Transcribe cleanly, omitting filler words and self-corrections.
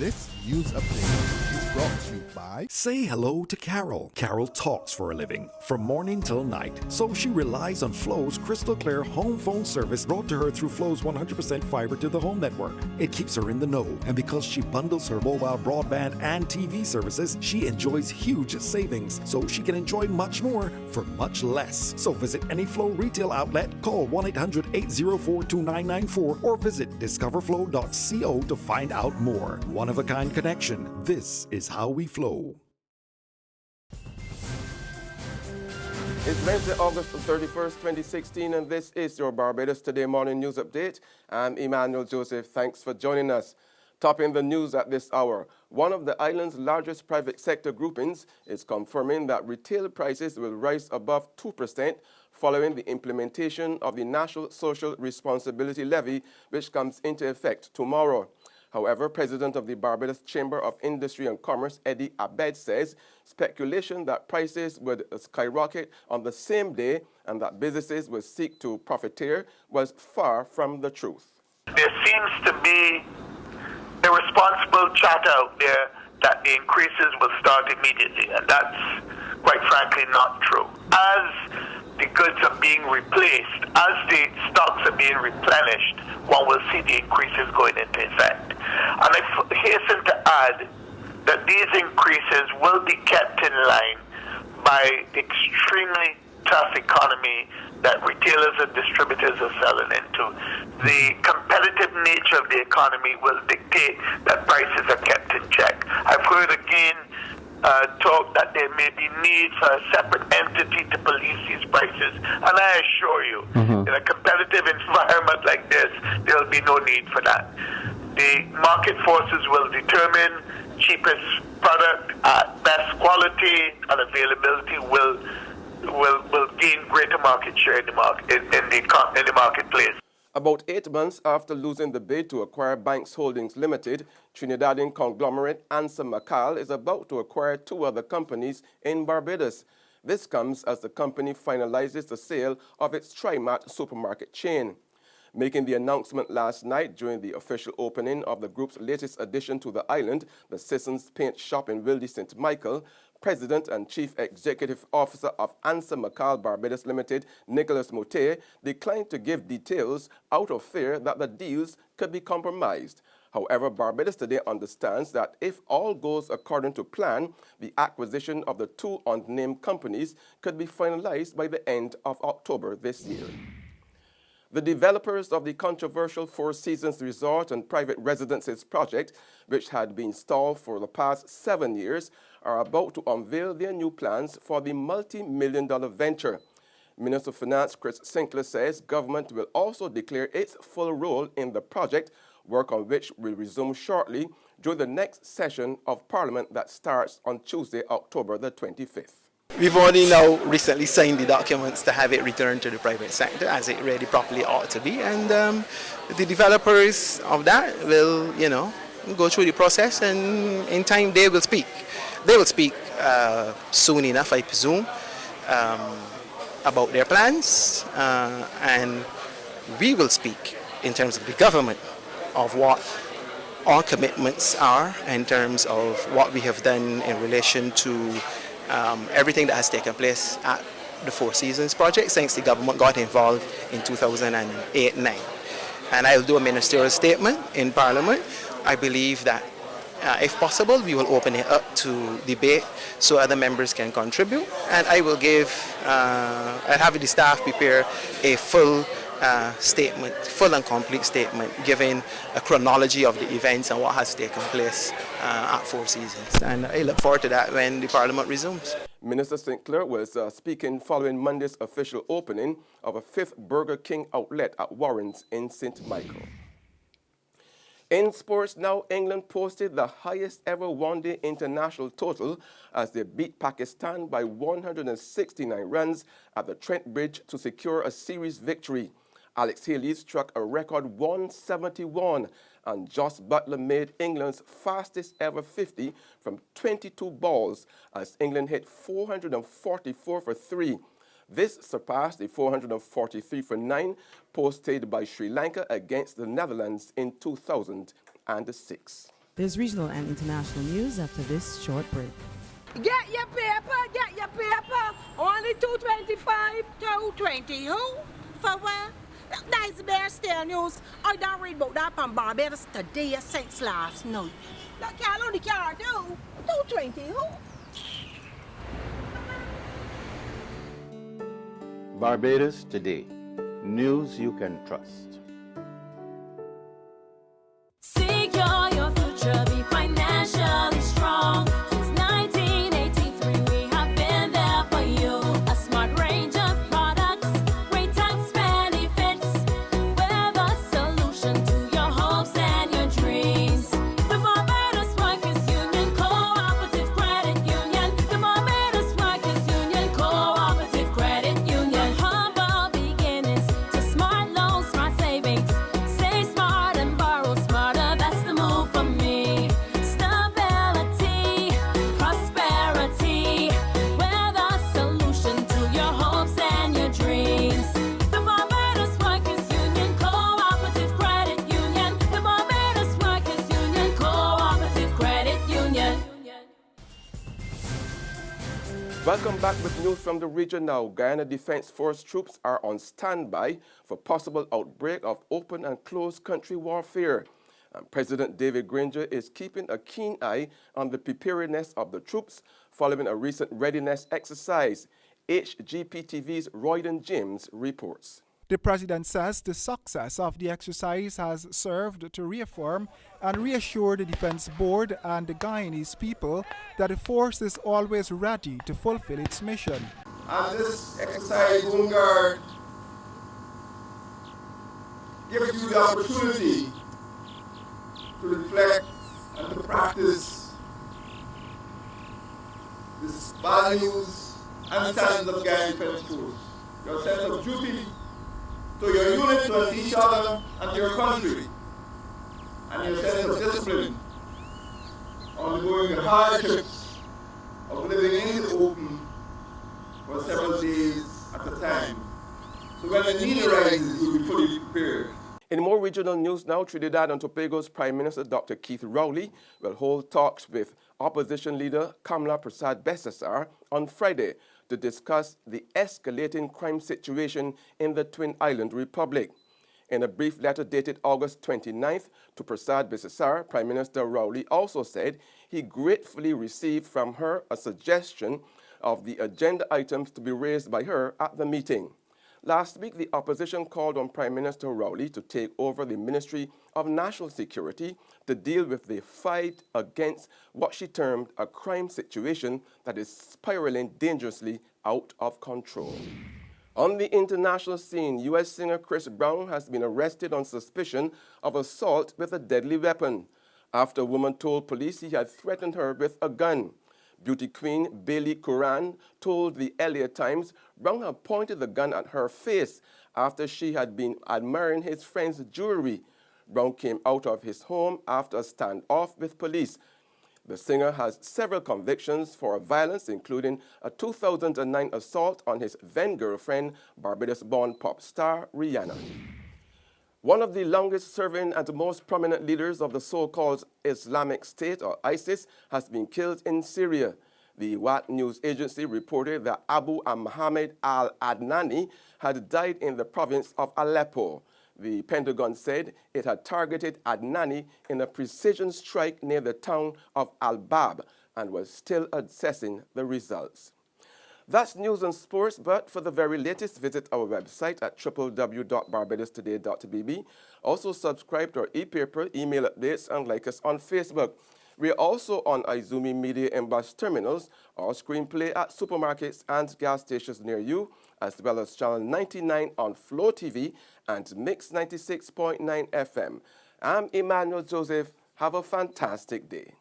This news update is brought to you by... Say hello to Carol. Carol talks for a living, from morning till night. So she relies on Flo's crystal clear home phone service brought to her through Flo's 100% fiber to the home network. It keeps her in the know, and because she bundles her mobile broadband and TV services, she enjoys huge savings, so she can enjoy much more for much less. So visit any Flo retail outlet, call 1-800-804-2994, or visit discoverflow.co to find out more. One-of-a-kind connection. This is how we flow. It's Wednesday, August 31st, 2016, and this is your Barbados Today Morning News Update. I'm Emmanuel Joseph. Thanks for joining us. Topping the news at this hour, one of the island's largest private sector groupings is confirming that retail prices will rise above 2% following the implementation of the National Social Responsibility Levy, which comes into effect tomorrow. However, President of the Barbados Chamber of Industry and Commerce, Eddie Abed, says speculation that prices would skyrocket on the same day and that businesses would seek to profiteer was far from the truth. There seems to be irresponsible chatter out there that the increases will start immediately, and that's quite frankly not true. As the goods are being replaced, as the stocks are being replenished, one will see the increases going into effect. And I hasten to add that these increases will be kept in line by the extremely tough economy that retailers and distributors are selling into. The competitive nature of the economy will dictate that prices are kept in check. I've heard again talk that there may be need for a separate entity to police these prices, and I assure you, in a competitive environment like this, there will be no need for that. The market forces will determine cheapest product at best quality, and availability will gain greater market share in the marketplace. About 8 months after losing the bid to acquire Banks Holdings Limited, Trinidadian conglomerate Ansa McAl is about to acquire 2 other companies in Barbados. This comes as the company finalizes the sale of its Trimart supermarket chain. Making the announcement last night during the official opening of the group's latest addition to the island, the Sissons Paint Shop in Wilde St. Michael, President and Chief Executive Officer of Ansa McAl Barbados Limited, Nicholas Mote, declined to give details out of fear that the deals could be compromised. However, Barbados Today understands that if all goes according to plan, the acquisition of the 2 unnamed companies could be finalized by the end of October this year. The developers of the controversial Four Seasons Resort and Private Residences project, which had been stalled for the past 7 years, are about to unveil their new plans for the multi-million-dollar venture. Minister of Finance Chris Sinclair says government will also declare its full role in the project, work on which will resume shortly during the next session of Parliament that starts on Tuesday, October the 25th. We've only now recently signed the documents to have it returned to the private sector as it really properly ought to be, and the developers of that will, go through the process, and in time they will speak. They will speak soon enough, I presume, about their plans, and we will speak in terms of the government of what our commitments are in terms of what we have done in relation to everything that has taken place at the Four Seasons project since the government got involved in 2008-9. And I'll do a ministerial statement in Parliament. I believe that if possible, we will open it up to debate so other members can contribute. And I will I'll have the staff prepare a full statement, full and complete statement, giving a chronology of the events and what has taken place at Four Seasons. And I look forward to that when the Parliament resumes. Minister Sinclair was speaking following Monday's official opening of a 5th Burger King outlet at Warrens in St. Michael. In sports now, England posted the highest ever one-day international total as they beat Pakistan by 169 runs at the Trent Bridge to secure a series victory. Alex Haley struck a record 171, and Joss Butler made England's fastest ever 50 from 22 balls as England hit 444 for 3. This surpassed the 443 for 9 posted by Sri Lanka against the Netherlands in 2006. There's regional and international news after this short break. Get your paper. Only 225, 220. Who? For what? That's the Bear Stale News. I don't read about that from Barbados today since last night. That can't only care do. 220. Who? Barbados Today. News you can trust. Secure your future, be financially strong. Since 1983, we have been there for you. A smart range of products, great tax benefits. We're the solution to your hopes and your dreams. The Barbados Workers Union Cooperative Credit Union. The Barbados Workers Union Cooperative Credit Union. Humble beginnings to smart loans, smart savings. Save smart and borrow smarter. That's the move for me. Stability, prosperity. We're the solution to your hopes and your dreams. The Barbados Workers Union Cooperative Credit Union. The Barbados Workers Union Cooperative Credit Union. Welcome back with news from the region now. Guyana Defense Force troops are on standby for possible outbreak of open and closed country warfare. And President David Granger is keeping a keen eye on the preparedness of the troops following a recent readiness exercise. HGPTV's Royden James reports. The president says the success of the exercise has served to reaffirm and reassure the Defense Board and the Guyanese people that the force is always ready to fulfill its mission. And this exercise, Home Guard, gives you the opportunity to reflect and to practice these values and standards of Guyana Defense Force. Your sense of duty to your unit, to each other, and to your country, and your sense of discipline, undergoing the hardships of living in the open for several days at a time. So when the need arises, you'll be fully prepared. In more regional news now, Trinidad and Tobago's Prime Minister Dr. Keith Rowley will hold talks with opposition leader Kamla Persad-Besesar on Friday to discuss the escalating crime situation in the Twin Island Republic. In a brief letter dated August 29th to Persad-Besesar, Prime Minister Rowley also said he gratefully received from her a suggestion of the agenda items to be raised by her at the meeting. Last week, the opposition called on Prime Minister Rowley to take over the Ministry of National Security to deal with the fight against what she termed a crime situation that is spiraling dangerously out of control. On the international scene, U.S. singer Chris Brown has been arrested on suspicion of assault with a deadly weapon after a woman told police he had threatened her with a gun. Beauty queen Bailey Curran told the LA Times Brown had pointed the gun at her face after she had been admiring his friend's jewelry. Brown came out of his home after a standoff with police. The singer has several convictions for violence, including a 2009 assault on his then-girlfriend, Barbados-born pop star Rihanna. One of the longest-serving and most prominent leaders of the so-called Islamic State, or ISIS, has been killed in Syria. The WAT news agency reported that Abu Mohammed al-Adnani had died in the province of Aleppo. The Pentagon said it had targeted Adnani in a precision strike near the town of Al-Bab and was still assessing the results. That's news and sports, but for the very latest, visit our website at www.barbadostoday.bb. Also subscribe to our e-paper, email updates, and like us on Facebook. We are also on Izumi Media and bus terminals, or screenplay at supermarkets and gas stations near you, as well as Channel 99 on Flow TV and Mix 96.9 FM. I'm Emmanuel Joseph. Have a fantastic day.